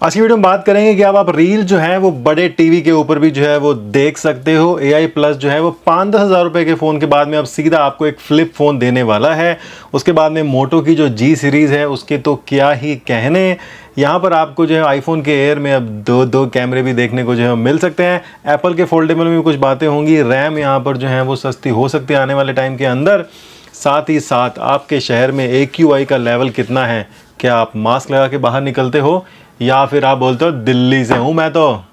आज की वीडियो में बात करेंगे कि अब आप रील जो है वो बड़े टीवी के ऊपर भी जो है वो देख सकते हो। AI प्लस जो है वो 5-10 हज़ार रुपए के फ़ोन के बाद में अब सीधा आपको एक फ्लिप फ़ोन देने वाला है। उसके बाद में मोटो की जो G सीरीज़ है उसके तो क्या ही कहने। यहाँ पर आपको जो है आईफोन के एयर में अब दो कैमरे भी देखने को जो है मिल सकते हैं। एप्पल के फोल्डेबल में भी कुछ बातें होंगी। रैम यहाँ पर जो है वो सस्ती हो सकती है आने वाले टाइम के अंदर। साथ ही साथ आपके शहर में AQI का लेवल कितना है, क्या आप मास्क लगा के बाहर निकलते हो या फिर आप बोलते हो दिल्ली से हूं मैं तो।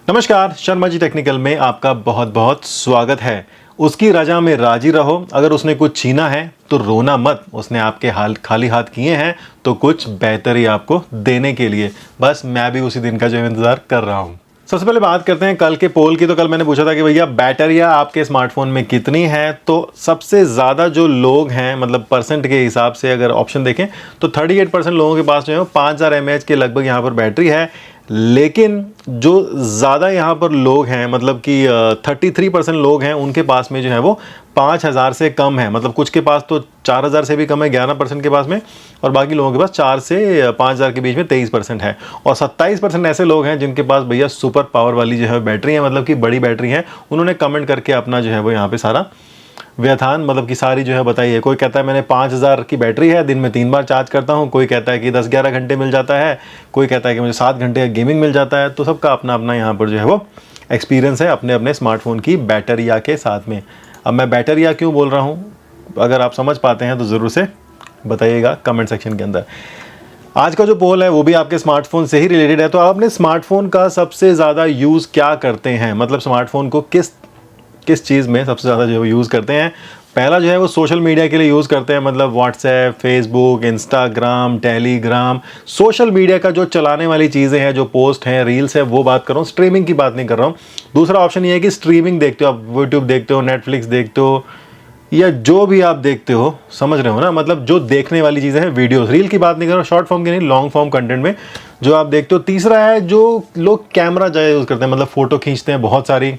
नमस्कार, शर्मा जी टेक्निकल में आपका बहुत बहुत स्वागत है। उसकी रजा में राजी रहो। अगर उसने कुछ छीना है तो रोना मत, उसने आपके हाल खाली हाथ किए हैं तो कुछ बेहतर ही आपको देने के लिए। बस मैं भी उसी दिन का जो इंतजार कर रहा हूं। सबसे पहले बात करते हैं कल के पोल की। तो कल मैंने पूछा था कि भैया बैटरिया आपके स्मार्टफोन में कितनी है। तो सबसे ज़्यादा जो लोग हैं, मतलब परसेंट के हिसाब से अगर ऑप्शन देखें तो 38% लोगों के पास जो है 5000 mAh के लगभग यहाँ पर बैटरी है। लेकिन जो ज़्यादा यहाँ पर लोग हैं, मतलब कि 33% लोग हैं, उनके पास में जो है वो 5000 से कम है। मतलब कुछ के पास तो 4000 से भी कम है 11% के पास में, और बाकी लोगों के पास 4 से 5000 के बीच में 23% है। और 27% ऐसे लोग हैं जिनके पास भैया सुपर पावर वाली जो है बैटरी है, मतलब कि बड़ी बैटरी है। उन्होंने कमेंट करके अपना जो है वो यहाँ पे सारा व्यथान, मतलब कि सारी जो है बताइए। कोई कहता है मैंने 5000 की बैटरी है, दिन में 3 बार चार्ज करता हूँ। कोई कहता है कि 10-11 घंटे मिल जाता है। कोई कहता है कि मुझे 7 घंटे का गेमिंग मिल जाता है। तो सबका अपना अपना यहाँ पर जो है वो एक्सपीरियंस है अपने अपने स्मार्टफोन की बैटरिया के साथ में। अब मैं बैटरिया क्यों बोल रहा हूँ, अगर आप समझ पाते हैं तो ज़रूर से बताइएगा कमेंट सेक्शन के अंदर। आज का जो पोल है वो भी आपके स्मार्टफोन से ही रिलेटेड है। तो आप अपने स्मार्टफोन का सबसे ज़्यादा यूज़ क्या करते हैं, मतलब स्मार्टफोन को किस चीज़ में सबसे ज़्यादा जो है यूज़ करते हैं। पहला जो है वो सोशल मीडिया के लिए यूज़ करते हैं, मतलब WhatsApp, Facebook, Instagram, Telegram, social media का जो चलाने वाली चीज़ें हैं, जो पोस्ट हैं, रील्स है, वो बात कर रहा हूँ। स्ट्रीमिंग की बात नहीं कर रहा हूँ। दूसरा ऑप्शन ये है कि स्ट्रीमिंग देखते हो आप, यूट्यूब देखते हो, नेटफ्लिक्स देखते हो, या जो भी आप देखते हो, समझ रहे हो ना, मतलब जो देखने वाली चीज़ें हैं, वीडियोस। रील की बात नहीं कर रहा हूँ, शॉर्ट फॉर्म की नहीं, लॉन्ग फॉर्म कंटेंट में जो आप देखते हो। तीसरा है जो लोग कैमरा ज़्यादा यूज़ करते हैं, मतलब फ़ोटो खींचते हैं बहुत सारी।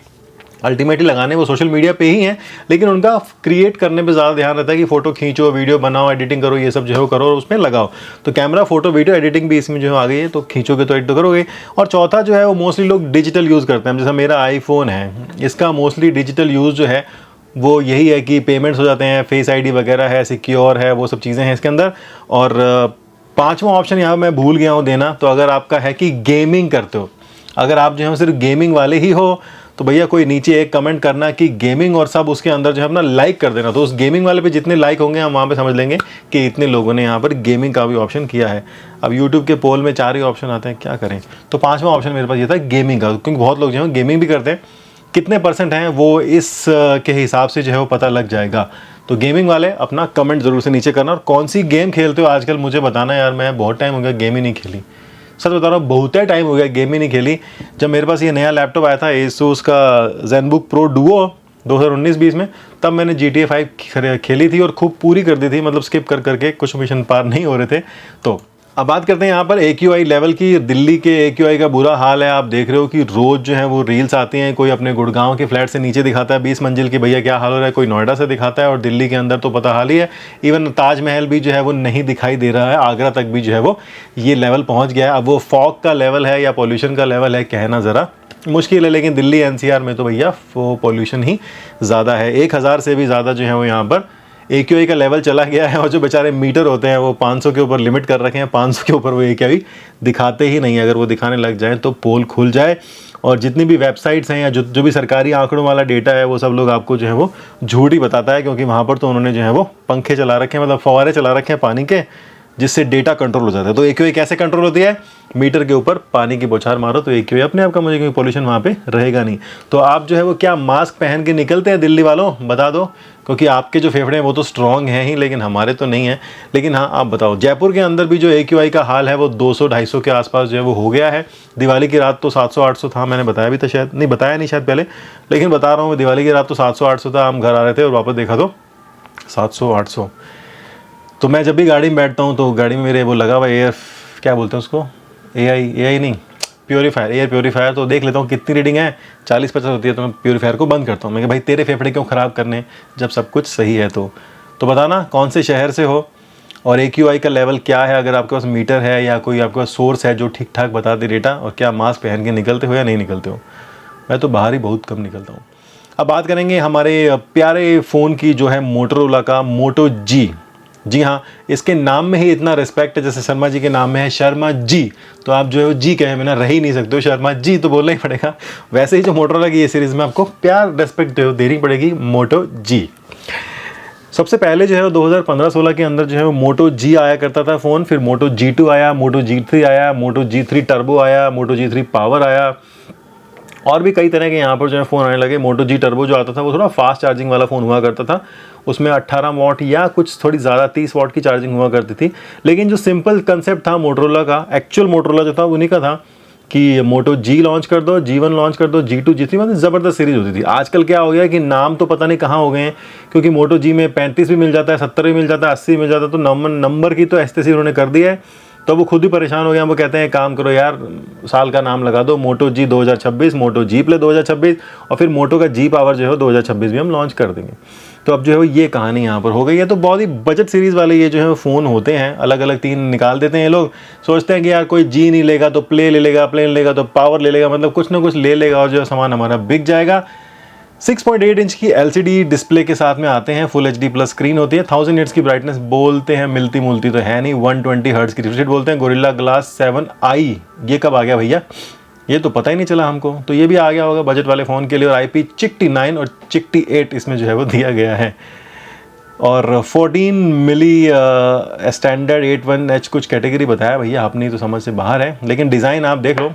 अल्टीमेटली लगाने वो सोशल मीडिया पे ही हैं, लेकिन उनका क्रिएट करने पे ज़्यादा ध्यान रहता है कि फ़ोटो खींचो, वीडियो बनाओ, एडिटिंग करो, ये सब जो है वो करो और उसमें लगाओ। तो कैमरा, फोटो, वीडियो एडिटिंग भी इसमें जो है आ गई है, तो खींचोगे तो एडिट तो करोगे। और चौथा जो है वो मोस्टली लोग डिजिटल यूज़ करते हैं। जैसा मेरा आईफोन है, इसका मोस्टली डिजिटल यूज़ जो है वो यही है कि पेमेंट्स हो जाते हैं, फेस ID वगैरह है, सिक्योर है, वो सब चीज़ें हैं इसके अंदर। और पाँचवा ऑप्शन यहाँ मैं भूल गया हूँ देना। तो अगर आपका है कि गेमिंग करते हो, अगर आप जो है सिर्फ गेमिंग वाले ही हो, तो भैया कोई नीचे एक कमेंट करना कि गेमिंग, और सब उसके अंदर जो है अपना लाइक कर देना। तो उस गेमिंग वाले पे जितने लाइक होंगे हम वहाँ पे समझ लेंगे कि इतने लोगों ने यहाँ पर गेमिंग का भी ऑप्शन किया है। अब यूट्यूब के पोल में 4 ही ऑप्शन आते हैं, क्या करें। तो 5वां ऑप्शन मेरे पास ये था गेमिंग का, क्योंकि बहुत लोग जो है गेमिंग भी करते हैं। कितने परसेंट हैं वो इस के हिसाब से जो है वो पता लग जाएगा। तो गेमिंग वाले अपना कमेंट ज़रूर से नीचे करना, और कौन सी गेम खेलते हो आजकल मुझे बताना यार। मैं बहुत टाइम हो गया गेम ही नहीं खेली, सच बता रहा हूँ, बहुत टाइम हो गया गेम ही नहीं खेली। जब मेरे पास ये नया लैपटॉप आया था एसूस का ZenBook Pro Duo 2019-20 में, तब मैंने GTA 5 खेली थी और खूब पूरी कर दी थी, मतलब स्किप कर करके, कुछ मिशन पार नहीं हो रहे थे। तो अब बात करते हैं यहाँ पर AQI लेवल की। दिल्ली के AQI का बुरा हाल है। आप देख रहे हो कि रोज़ जो है वो रील्स आती हैं। कोई अपने गुड़गांव के फ्लैट से नीचे दिखाता है 20 मंजिल की, भैया क्या हाल हो रहा है। कोई नोएडा से दिखाता है, और दिल्ली के अंदर तो पता हाल ही है। इवन ताजमहल भी जो है वो नहीं दिखाई दे रहा है। आगरा तक भी जो है वो ये लेवल पहुँच गया है। अब वो फॉग का लेवल है या पॉल्यूशन का लेवल है, कहना ज़रा मुश्किल है। लेकिन दिल्ली NCR में तो भैया वो पॉल्यूशन ही ज़्यादा है। 1000 से भी ज़्यादा जो है वो यहाँ पर AQI का लेवल चला गया है। और जो बेचारे मीटर होते हैं वो 500 के ऊपर लिमिट कर रखे हैं। 500 के ऊपर वो AQI दिखाते ही नहीं है। अगर वो दिखाने लग जाए तो पोल खुल जाए। और जितनी भी वेबसाइट्स हैं या जो भी सरकारी आंकड़ों वाला डेटा है, वो सब लोग आपको जो है वो झूठ ही बताता है, क्योंकि वहाँ पर तो उन्होंने जो है वो पंखे चला रखे हैं, मतलब फव्वारे चला रखे हैं पानी के, जिससे डेटा कंट्रोल हो जाता है। तो AQI कैसे कंट्रोल होती है, मीटर के ऊपर पानी की बौछार मारो तो AQI अपने आप का, मुझे क्योंकि पॉल्यूशन वहाँ पे रहेगा नहीं। तो आप जो है वो क्या मास्क पहन के निकलते हैं दिल्ली वालों, बता दो, क्योंकि आपके जो फेफड़े हैं वो तो स्ट्रॉन्ग हैं ही, लेकिन हमारे तो नहीं है। लेकिन हाँ, आप बताओ, जयपुर के अंदर भी जो AQI का हाल है वो 200-250 के आसपास जो है वो हो गया है। दिवाली की रात तो 700-800 था, मैंने बताया भी था, शायद नहीं बताया नहीं शायद पहले, लेकिन बता रहा हूँ, दिवाली की रात तो 700-800 था। हम घर आ रहे थे और वापस देखा तो 700-800। तो मैं जब भी गाड़ी में बैठता हूँ तो गाड़ी में मेरे वो लगा हुआ एयर, क्या बोलते हैं उसको, AI नहीं, प्योरीफायर, एयर प्योरीफायर, तो देख लेता हूँ कितनी रीडिंग है, 40-50 होती है तो मैं प्योरीफायर को बंद करता हूँ। मैं कि भाई तेरे फेफड़े क्यों ख़राब करने जब सब कुछ सही है। तो बताना कौन से शहर से हो और AQI का लेवल क्या है, अगर आपके पास मीटर है या कोई आपके पास सोर्स है जो ठीक ठाक बता दे डेटा, और क्या मास्क पहन के निकलते हो या नहीं निकलते हो। मैं तो बाहर ही बहुत कम निकलता हूँ। अब बात करेंगे हमारे प्यारे फ़ोन की जो है मोटोरोला का मोटो जी। जी हाँ, इसके नाम में ही इतना रिस्पेक्ट है, जैसे शर्मा जी के नाम में है शर्मा जी, तो आप जो है वो जी कहे बिना रह ही नहीं सकते हो, शर्मा जी तो बोलना ही पड़ेगा। वैसे ही जो मोटोरोला की ये सीरीज़ में आपको प्यार रिस्पेक्ट देनी पड़ेगी, मोटो जी। सबसे पहले जो है 2015-16 के अंदर जो है वो मोटो जी आया करता था फ़ोन, फिर मोटो G2 आया, मोटो G3 आया, मोटो G3 टर्बो आया, मोटो G3 पावर आया, और भी कई तरह के यहाँ पर जो है फ़ोन आने लगे। मोटो जी टर्बो जो आता था वो थोड़ा फास्ट चार्जिंग वाला फ़ोन हुआ करता था, उसमें 18 वाट या कुछ थोड़ी ज़्यादा 30 वाट की चार्जिंग हुआ करती थी। लेकिन जो सिंपल कंसेप्ट था मोटोरोला का, एक्चुअल मोटोरोला जो था उन्हीं का था कि मोटो जी लॉन्च कर दो, G1 लॉन्च कर दो, G2 G3, मतलब ज़बरदस्त सीरीज़ होती थी। आजकल क्या हो गया कि नाम तो पता नहीं कहाँ हो गए हैं, क्योंकि मोटो जी में 35 भी मिल जाता है, 70 भी मिल जाता है, 80 मिल जाता है, तो नंबर की तो ऐसे उन्होंने कर दिया है। तो वो खुद ही परेशान हो गया। वो कहते हैं काम करो यार, साल का नाम लगा दो, मोटो जी 2026, मोटो जी प्ले 2026, और फिर मोटो का जी पावर जो है 2026 भी हम लॉन्च कर देंगे। तो अब जो है वो ये कहानी यहाँ पर हो गई है। तो बहुत ही बजट सीरीज़ वाले ये जो है फ़ोन होते हैं, अलग अलग 3 निकाल देते हैं ये लोग। सोचते हैं कि यार कोई जी नहीं लेगा तो प्ले ले लेगा, प्ले लेगा तो पावर ले लेगा, मतलब कुछ ना कुछ ले लेगा और जो है सामान हमारा बिक जाएगा। 6.8 इंच की LCD डिस्प्ले के साथ में आते हैं, फुल HD प्लस स्क्रीन होती है, 1000 निट्स की ब्राइटनेस बोलते हैं, मिलती मुलती तो है नहीं, 120 हर्ट्ज की रिफ्रेश रेट बोलते हैं। गोरिल्ला ग्लास 7i ये कब आ गया भैया, ये तो पता ही नहीं चला हमको। तो ये भी आ गया होगा बजट वाले फ़ोन के लिए, और IP69 और चिकटी 8 इसमें जो है वो दिया गया है, और 14 मिली स्टैंडर्ड 81H कुछ कैटेगरी बताया भैया, आपने तो समझ से बाहर है। लेकिन डिज़ाइन आप देख लो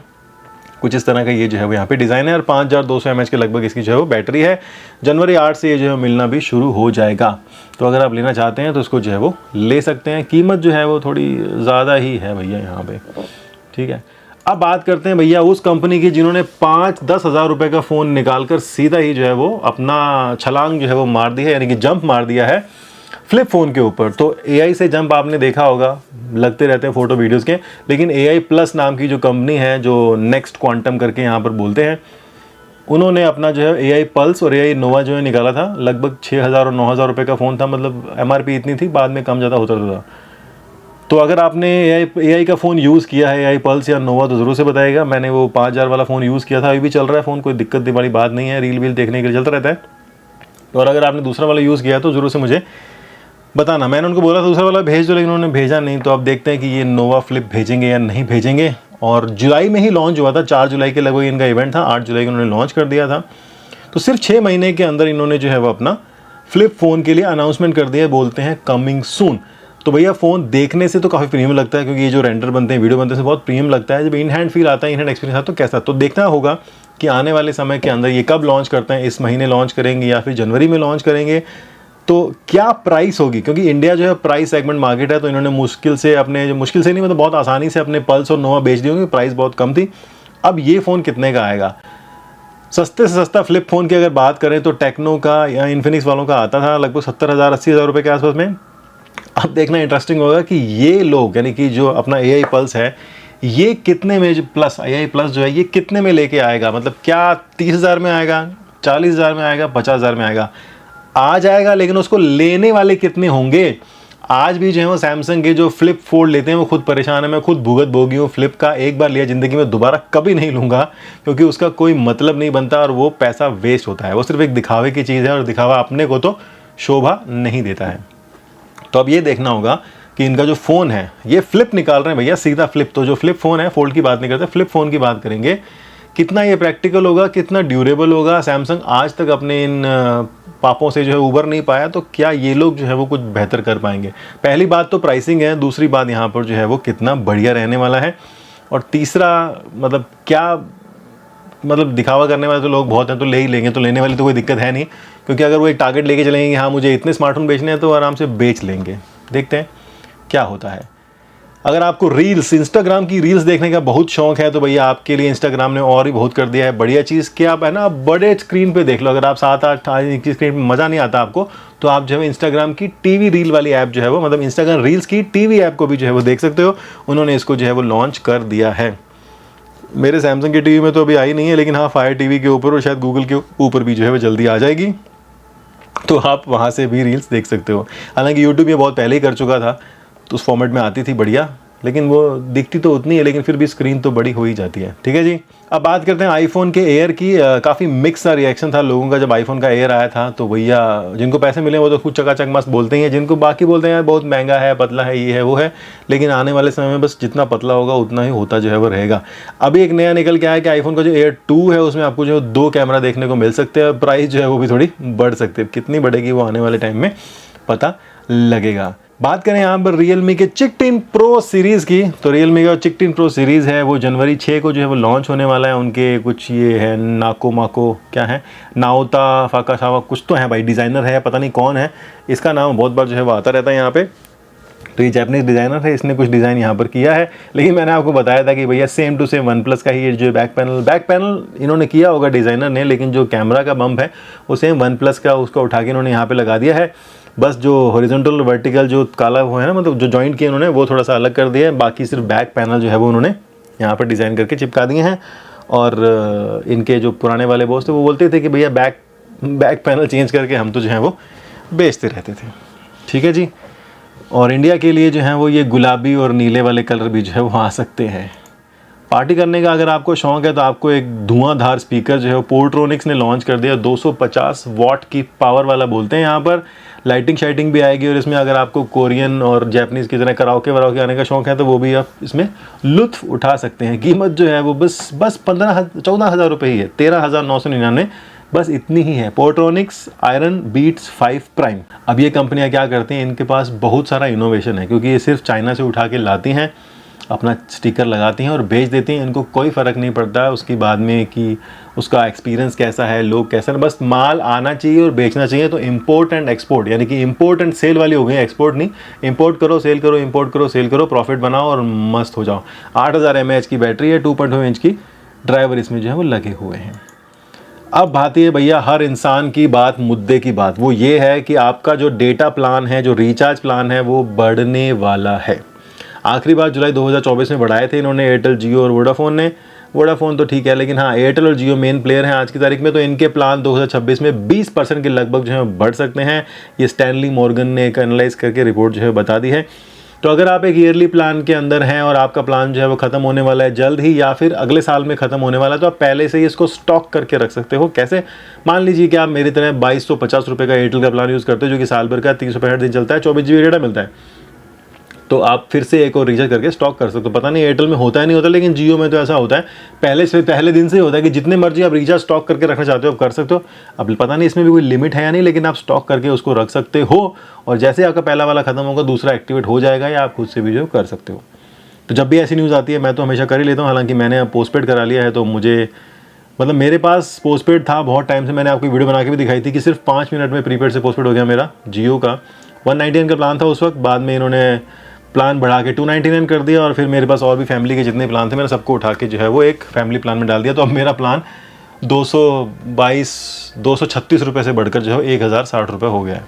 कुछ इस तरह का ये जो है वो यहाँ पे डिज़ाइन है, और 5200 mAh के लगभग इसकी जो है वो बैटरी है। जनवरी 8 से ये जो है मिलना भी शुरू हो जाएगा। तो अगर आप लेना चाहते हैं तो इसको जो है वो ले सकते हैं। कीमत जो है वो थोड़ी ज़्यादा ही है भैया यहाँ पे, ठीक है। अब बात करते हैं भैया उस कंपनी की जिन्होंने 5-10 हज़ार रुपये का फ़ोन निकाल कर सीधा ही जो है वो अपना छलांग जो है वो मार दी है, यानी कि जंप मार दिया है फ्लिप फ़ोन के ऊपर। तो AI से जंप आपने देखा होगा, लगते रहते हैं फ़ोटो वीडियोस के, लेकिन AI प्लस नाम की जो कंपनी है, जो नेक्स्ट क्वांटम करके यहाँ पर बोलते हैं, उन्होंने अपना जो है AI पल्स और AI नोवा जो है निकाला था। लगभग 6000 और 9000 रुपये का फ़ोन था, मतलब MRP इतनी थी, बाद में कम ज़्यादा होता था। तो अगर आपने AI का फ़ोन यूज़ किया है, AI पल्स या नोवा, तो ज़रूर से बताइएगा। मैंने वो 5000 वाला फ़ोन यूज़ किया था, अभी भी चल रहा है फ़ोन, कोई दिक्कत वाली बात नहीं है, रील वील देखने के लिए चलता रहता है। और अगर आपने दूसरा वाला यूज़ किया है तो ज़रूर से मुझे बताना। मैंने उनको बोला था दूसरा वाला भेज दो, लेकिन उन्होंने भेजा नहीं। तो अब देखते हैं कि ये नोवा फ्लिप भेजेंगे या नहीं भेजेंगे। और जुलाई में ही लॉन्च हुआ था, 4 जुलाई के लगभग इनका इवेंट था, 8 जुलाई को उन्होंने लॉन्च कर दिया था। तो सिर्फ 6 महीने के अंदर इन्होंने जो है वो अपना फ्लिप फ़ोन के लिए अनाउंसमेंट कर दिया, बोलते हैं कमिंग सून। तो भैया फ़ोन देखने से तो काफ़ी प्रीमियम लगता है, क्योंकि ये जो रेंडर बनते हैं, वीडियो बनते हैं, बहुत प्रीमियम लगता है। जब इन हैंड फील आता है, इन हैंड एक्सपीरियंस आता है, तो कैसा, तो देखना होगा कि आने वाले समय के अंदर ये कब लॉन्च करते हैं, इस महीने लॉन्च करेंगे या फिर जनवरी में लॉन्च करेंगे, तो क्या प्राइस होगी। क्योंकि इंडिया जो है प्राइस सेगमेंट मार्केट है, तो इन्होंने मुश्किल से नहीं, मतलब बहुत आसानी से अपने पल्स और नोवा बेच दी होंगी, प्राइस बहुत कम थी। अब ये फ़ोन कितने का आएगा। सस्ते से सस्ता फ्लिप फ़ोन की अगर बात करें तो टेक्नो का या इन्फिनिक्स वालों का आता था लगभग 70,000 80,000 रुपये के आसपास में। अब देखना इंटरेस्टिंग होगा कि ये लोग, यानी कि जो अपना AI पल्स है, ये कितने में, प्लस AI प्लस जो है ये कितने में लेके आएगा। मतलब क्या 30,000 में आएगा, 40,000 में आएगा, 50,000 में आएगा, आ जाएगा, लेकिन उसको लेने वाले कितने होंगे। आज भी जो है वो सैमसंग के जो फ्लिप फोल्ड लेते हैं वो खुद परेशान है। मैं खुद भुगत भोगी हूँ। फ्लिप का एक बार लिया, ज़िंदगी में दोबारा कभी नहीं लूँगा, क्योंकि उसका कोई मतलब नहीं बनता और वो पैसा वेस्ट होता है। वो सिर्फ एक दिखावे की चीज़ है, और दिखावा अपने को तो शोभा नहीं देता है। तो अब ये देखना होगा कि इनका जो फ़ोन है, ये फ्लिप निकाल रहे हैं भैया, सीधा फ्लिप। तो जो फ्लिप फ़ोन है, फोल्ड की बात नहीं करते, फ्लिप फ़ोन की बात करेंगे, कितना ये प्रैक्टिकल होगा, कितना ड्यूरेबल होगा। सैमसंग आज तक अपने इन पापों से जो है उबर नहीं पाया, तो क्या ये लोग जो है वो कुछ बेहतर कर पाएंगे। पहली बात तो प्राइसिंग है, दूसरी बात यहाँ पर जो है वो कितना बढ़िया रहने वाला है, और तीसरा मतलब क्या, मतलब दिखावा करने वाले तो लोग बहुत हैं, तो ले ही लेंगे, तो लेने वाली तो कोई दिक्कत है नहीं। क्योंकि अगर वो एक टारगेट लेके चलेंगे कि हाँ मुझे इतने स्मार्टफोन बेचने हैं, तो आराम से बेच लेंगे। देखते हैं क्या होता है। अगर आपको रील्स, इंस्टाग्राम की रील्स देखने का बहुत शौक है, तो भैया आपके लिए इंस्टाग्राम ने और ही बहुत कर दिया है बढ़िया चीज़ कि आप है ना बड़े स्क्रीन पे देख लो। अगर आप 7-8 इंच की स्क्रीन पे मज़ा नहीं आता आपको, तो आप जो है इंस्टाग्राम की टीवी रील वाली ऐप जो है वो, मतलब इंस्टाग्राम रील्स की टीवी ऐप को भी जो है वो देख सकते हो। उन्होंने इसको जो है वो लॉन्च कर दिया है। मेरे सैमसंग के टीवी में तो अभी आई नहीं है, लेकिन हाँ फायर टीवी के ऊपर और शायद गूगल के ऊपर भी जो है वो जल्दी आ जाएगी, तो आप वहाँ से भी रील्स देख सकते हो। हालांकि यूट्यूब ये बहुत पहले ही कर चुका था, तो उस फॉर्मेट में आती थी बढ़िया, लेकिन वो दिखती तो उतनी है, लेकिन फिर भी स्क्रीन तो बड़ी हो ही जाती है। ठीक है जी, अब बात करते हैं आईफोन के एयर की। काफ़ी मिक्स सा रिएक्शन था लोगों का जब आईफोन का एयर आया था। तो भैया जिनको पैसे मिले वो तो खुद चकाचक मस्त बोलते ही हैं, जिनको बाकी बोलते हैं यार बहुत महंगा है, पतला है, ये है वो है, लेकिन आने वाले समय में बस जितना पतला होगा उतना ही होता जो है वो रहेगा। अभी एक नया निकल के आया कि आईफोन का जो एयर 2 है उसमें आपको जो 2 कैमरा देखने को मिल सकते हैं, प्राइस जो है वो भी थोड़ी बढ़ सकती है। कितनी बढ़ेगी वो आने वाले टाइम में पता लगेगा। बात करें यहाँ पर Realme के चिकटिन प्रो सीरीज़ की, तो Realme का चिकटिन प्रो सीरीज़ है वो जनवरी 6 को जो है वो लॉन्च होने वाला है। उनके कुछ ये है नाको माको क्या है, नाओता फाकासावा कुछ तो है भाई, डिज़ाइनर है, पता नहीं कौन है, इसका नाम बहुत बार जो है वो आता रहता है यहाँ पे। तो ये जैपनीज डिज़ाइनर है, इसने कुछ डिज़ाइन यहाँ पर किया है, लेकिन मैंने आपको बताया था कि भैया same to same OnePlus का ही ये जो बैक पैनल इन्होंने किया होगा डिज़ाइनर ने, लेकिन जो कैमरा का बम्प है वो सेम वन प्लस का, उसको उठा के इन्होंने यहाँ पर लगा दिया है। बस जो हॉरिजॉन्टल वर्टिकल जो काला वो है ना, मतलब जो जॉइंट किए उन्होंने वो थोड़ा सा अलग कर दिया है, बाकी सिर्फ बैक पैनल जो है वो उन्होंने यहाँ पर डिज़ाइन करके चिपका दिए हैं। और इनके जो पुराने वाले बॉस थे वो बोलते थे कि भैया बैक पैनल चेंज करके हम तो जो है वो बेचते रहते थे। ठीक है जी, और इंडिया के लिए जो है वो ये गुलाबी और नीले वाले कलर भी जो है वो आ सकते हैं। पार्टी करने का अगर आपको शौक़ है तो आपको एक धुआंधार स्पीकर जो है वो पोर्ट्रोनिक्स ने लॉन्च कर दिया, 250 वॉट की पावर वाला बोलते हैं यहाँ पर। लाइटिंग शाइटिंग भी आएगी, और इसमें अगर आपको कोरियन और जापानीज़ की तरह कराओके वराओके आने का शौक़ है तो वो भी आप इसमें लुत्फ़ उठा सकते हैं। कीमत जो है वो बस 14,000 रुपये ही है, 13,999, बस इतनी ही है। Portronics Iron Beats 5 Prime. अब ये कंपनियां क्या करती हैं, इनके पास बहुत सारा इनोवेशन है, क्योंकि ये सिर्फ चाइना से उठा के लाती हैं, अपना स्टिकर लगाती हैं और बेच देती हैं। इनको कोई फ़र्क नहीं पड़ता है उसके बाद में कि उसका एक्सपीरियंस कैसा है, लोग कैसा है, बस माल आना चाहिए और बेचना चाहिए। तो इंपोर्ट एंड एक्सपोर्ट, यानी कि इंपोर्ट एंड सेल वाली हो गई, एक्सपोर्ट नहीं। इंपोर्ट करो सेल करो, इंपोर्ट करो सेल करो, प्रॉफिट बनाओ और मस्त हो जाओ। 8000 mAh की बैटरी है, 2.5 इंच की ड्राइवर इसमें जो है वो लगे हुए हैं। अब बात ये भैया हर इंसान की बात, मुद्दे की बात, वो ये है कि आपका जो डेटा प्लान है, जो रिचार्ज प्लान है, वो बढ़ने वाला है। आखिरी बार जुलाई 2024 में बढ़ाए थे इन्होंने एयरटेल, जियो और वोडाफोन ने। वोडाफोन तो ठीक है, लेकिन हाँ एयरटेल और जियो मेन प्लेयर हैं आज की तारीख में, तो इनके प्लान 2026 में 20% के लगभग जो है बढ़ सकते हैं। ये स्टैनली मॉर्गन ने एक एनालाइज करके रिपोर्ट जो है बता दी है। तो अगर आप एक ईयरली प्लान के अंदर हैं और आपका प्लान जो है वो ख़त्म होने वाला है जल्द ही, या फिर अगले साल में ख़त्म होने वाला है, तो आप पहले से ही इसको स्टॉक करके रख सकते हो। कैसे? मान लीजिए कि आप मेरी तरह 2250 रुपये का एयरटेल का प्लान यूज़ करते हो, जो कि साल भर का 365 दिन चलता है, 24 GB डेटा मिलता है, तो आप फिर से एक और रिचार्ज करके स्टॉक कर सकते हो। पता नहीं एयरटेल में होता है नहीं होता, लेकिन जियो में तो ऐसा होता है, पहले दिन से होता है कि जितने मर्जी आप रिचार्ज स्टॉक करके रखना चाहते हो आप कर सकते हो। अब पता नहीं इसमें भी कोई लिमिट है या नहीं, लेकिन आप स्टॉक करके उसको रख सकते हो, और जैसे आपका पहला वाला खत्म होगा दूसरा एक्टिवेट हो जाएगा, या आप खुद से भी जो कर सकते हो। तो जब भी ऐसी न्यूज़ आती है मैं तो हमेशा कर ही लेता हूँ। हालांकि मैंने अब पोस्टपेड करा लिया है, तो मुझे मतलब मेरे पास पोस्टपेड था बहुत टाइम से, मैंने आपको वीडियो बना के भी दिखाई थी कि सिर्फ 5 मिनट में प्रीपेड से पोस्टपेड हो गया मेरा। जियो का 199 का प्लान था उस वक्त, बाद में इन्होंने प्लान बढ़ा के 299 कर दिया, और फिर मेरे पास और भी फैमिली के जितने प्लान थे मैंने सबको उठा के जो है वो एक फैमिली प्लान में डाल दिया। तो अब मेरा प्लान 236 रुपये से बढ़कर जो है 1060 रुपये हो गया है।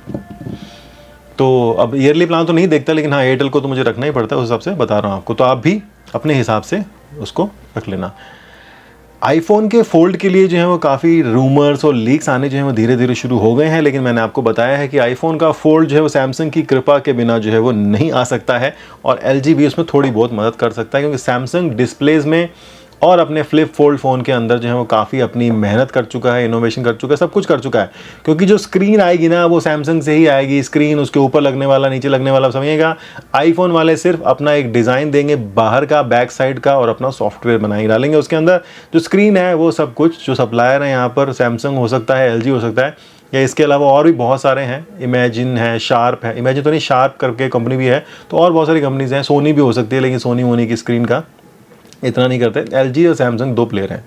तो अब ईयरली प्लान तो नहीं देखता, लेकिन हाँ एयरटेल को तो मुझे रखना ही पड़ता है, उस हिसाब से बता रहा हूँ आपको, तो आप भी अपने हिसाब से उसको रख लेना। आईफोन के फोल्ड के लिए जो है वो काफ़ी रूमर्स और लीक्स आने जो है वो धीरे धीरे शुरू हो गए हैं, लेकिन मैंने आपको बताया है कि आईफोन का फोल्ड जो है वो सैमसंग की कृपा के बिना जो है वो नहीं आ सकता है, और एलजी भी उसमें थोड़ी बहुत मदद कर सकता है, क्योंकि सैमसंग डिस्प्लेज में और अपने फ्लिप फोल्ड फ़ोन के अंदर जो है वो काफ़ी अपनी मेहनत कर चुका है, इनोवेशन कर चुका है, सब कुछ कर चुका है। क्योंकि जो स्क्रीन आएगी ना वो सैमसंग से ही आएगी, स्क्रीन उसके ऊपर लगने वाला, नीचे लगने वाला, समझिएगा। आईफोन वाले सिर्फ अपना एक डिज़ाइन देंगे बाहर का, बैक साइड का, और अपना सॉफ्टवेयर बनाए डालेंगे उसके अंदर। जो स्क्रीन है वो सब कुछ जो सप्लायर है यहाँ पर सैमसंग हो सकता है, एलजी हो सकता है, या इसके अलावा और भी बहुत सारे हैं, इमेजिन है, शार्प है, इमेजिन तो नहीं शार्प करके कंपनी भी है, तो और बहुत सारी कंपनीज हैं, सोनी भी हो सकती है, लेकिन सोनी की स्क्रीन का इतना नहीं करते। एलजी और सैमसंग 2 प्लेयर हैं।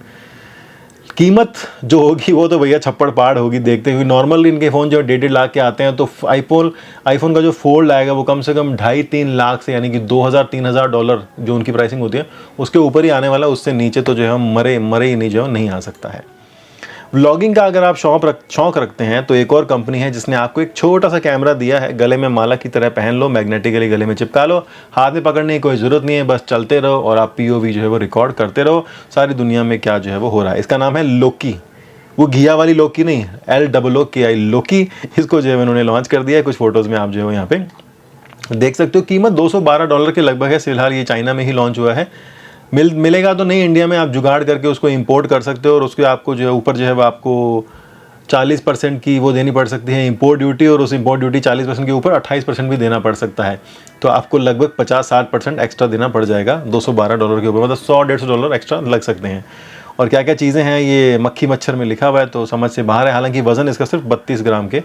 कीमत जो होगी वो तो भैया छप्पड़ पाड़ होगी देखते हुए। नॉर्मल इनके फ़ोन जो 1.5 लाख के आते हैं, तो आईफोन का जो फोल्ड आएगा वो कम से कम 2.5-3 लाख से, यानी कि $2000-3000 जो उनकी प्राइसिंग होती है उसके ऊपर ही आने वाला, उससे नीचे तो जो है मरे ही नहीं जो नहीं आ सकता है। व्लॉगिंग का अगर आप शौक रखते हैं तो एक और कंपनी है जिसने आपको एक छोटा सा कैमरा दिया है, गले में माला की तरह पहन लो, मैग्नेटिकली गले में चिपका लो, हाथ में पकड़ने की कोई ज़रूरत नहीं है, बस चलते रहो और आप POV जो है वो रिकॉर्ड करते रहो सारी दुनिया में क्या जो है वो हो रहा है। इसका नाम है लोकी, वो घिया वाली लोकी नहीं, LOOKI लोकी। इसको जो है उन्होंने लॉन्च कर दिया है। कुछ फोटोज़ में आप जो है यहाँ पे देख सकते हो। कीमत $212 के लगभग है। फिलहाल ये चाइना में ही लॉन्च हुआ है। मिलेगा तो नहीं इंडिया में, आप जुगाड़ करके उसको इंपोर्ट कर सकते हो और उसके आपको जो है ऊपर जो है वो आपको 40% की वो देनी पड़ सकती है इंपोर्ट ड्यूटी, और उस इंपोर्ट ड्यूटी 40% के ऊपर 28% भी देना पड़ सकता है। तो आपको लगभग 50-60% एक्स्ट्रा देना पड़ जाएगा $212 के ऊपर, मतलब $100-150 एक्स्ट्रा लग सकते हैं। और क्या क्या चीज़ें हैं ये मक्खी मच्छर में लिखा हुआ है तो समझ से बाहर है। हालांकि वज़न इसका सिर्फ 32 ग्राम के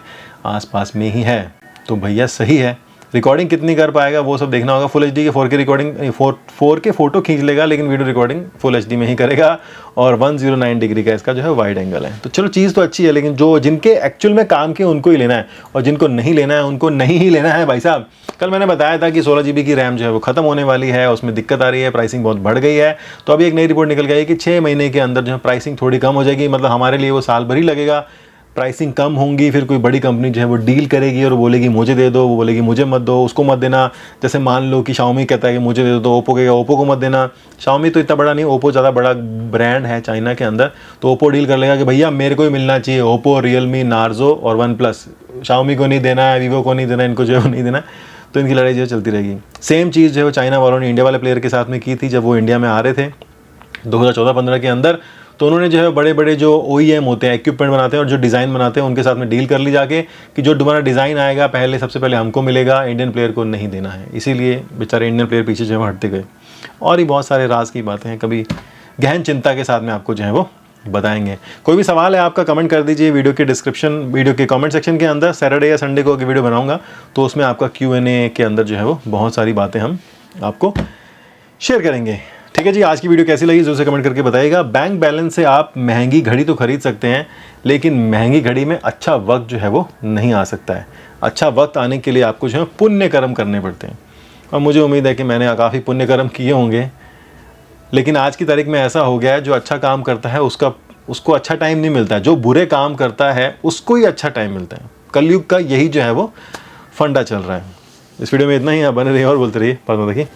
आसपास में ही है, तो भैया सही है। रिकॉर्डिंग कितनी कर पाएगा वो सब देखना होगा। फुल HD के 4K रिकॉर्डिंग 4K फ़ोटो खींच लेगा, लेकिन वीडियो रिकॉर्डिंग फुल HD में ही करेगा। और 109 डिग्री का इसका जो है वाइड एंगल है। तो चलो चीज़ तो अच्छी है, लेकिन जो जिनके एक्चुअल में काम के उनको ही लेना है, और जिनको नहीं लेना है उनको नहीं ही लेना है भाई साहब। कल मैंने बताया था कि 16 GB की रैम जो है वो ख़त्म होने वाली है, उसमें दिक्कत आ रही है, प्राइसिंग बहुत बढ़ गई है। तो अभी एक नई रिपोर्ट निकल गई है कि 6 महीने के अंदर जो है प्राइसिंग थोड़ी कम हो जाएगी। मतलब हमारे लिए वो साल भर ही लगेगा, प्राइसिंग कम होंगी। फिर कोई बड़ी कंपनी जो है वो डील करेगी और बोलेगी मुझे दे दो, वो बोलेगी मुझे मत दो, उसको मत देना। जैसे मान लो कि Xiaomi कहता है कि मुझे दे दो, ओप्पो कहेगा ओप्पो को मत देना। Xiaomi तो इतना बड़ा नहीं, ओप्पो ज़्यादा बड़ा ब्रांड है चाइना के अंदर, तो ओप्पो डील कर लेगा कि भैया मेरे को ही मिलना चाहिए, ओप्पो, रियलमी, नार्जो और OnePlus। Xiaomi को नहीं देना है, वीवो को नहीं देना, इनको जो है नहीं देना। तो इनकी लड़ाई जो है चलती रहेगी। सेम चीज़ जो है चाइना वालों ने इंडिया वाले प्लेयर के साथ में की थी जब वो इंडिया में आ रहे थे 2014-15 के अंदर। तो उन्होंने जो है बड़े बड़े जो OEM होते हैं, इक्विपमेंट बनाते हैं और जो डिज़ाइन बनाते हैं, उनके साथ में डील कर ली जाके कि जो तुम्हारा डिज़ाइन आएगा पहले सबसे पहले हमको मिलेगा, इंडियन प्लेयर को नहीं देना है। इसीलिए बेचारे इंडियन प्लेयर पीछे जो है हटते गए। और ही बहुत सारे राज की बातें हैं, कभी गहन चिंता के साथ में आपको जो है वो बताएंगे। कोई भी सवाल है आपका कमेंट कर दीजिए वीडियो के कमेंट सेक्शन के अंदर। सैटरडे या संडे को वीडियो बनाऊंगा तो उसमें आपका Q&A के अंदर जो है वो बहुत सारी बातें हम आपको शेयर करेंगे। ठीक है जी, आज की वीडियो कैसी लगी जरूर से कमेंट करके बताइएगा। बैंक बैलेंस से आप महंगी घड़ी तो खरीद सकते हैं, लेकिन महंगी घड़ी में अच्छा वक्त जो है वो नहीं आ सकता है। अच्छा वक्त आने के लिए आपको जो है पुण्य कर्म करने पड़ते हैं, और मुझे उम्मीद है कि मैंने काफ़ी पुण्य कर्म किए होंगे। लेकिन आज की तारीख में ऐसा हो गया है, जो अच्छा काम करता है उसको अच्छा टाइम नहीं मिलता है, जो बुरे काम करता है उसको ही अच्छा टाइम मिलता है। कलयुग का यही जो है वो फंडा चल रहा है। इस वीडियो में इतना ही, आप बने रहिए और बोलते रहिए। पर देखिए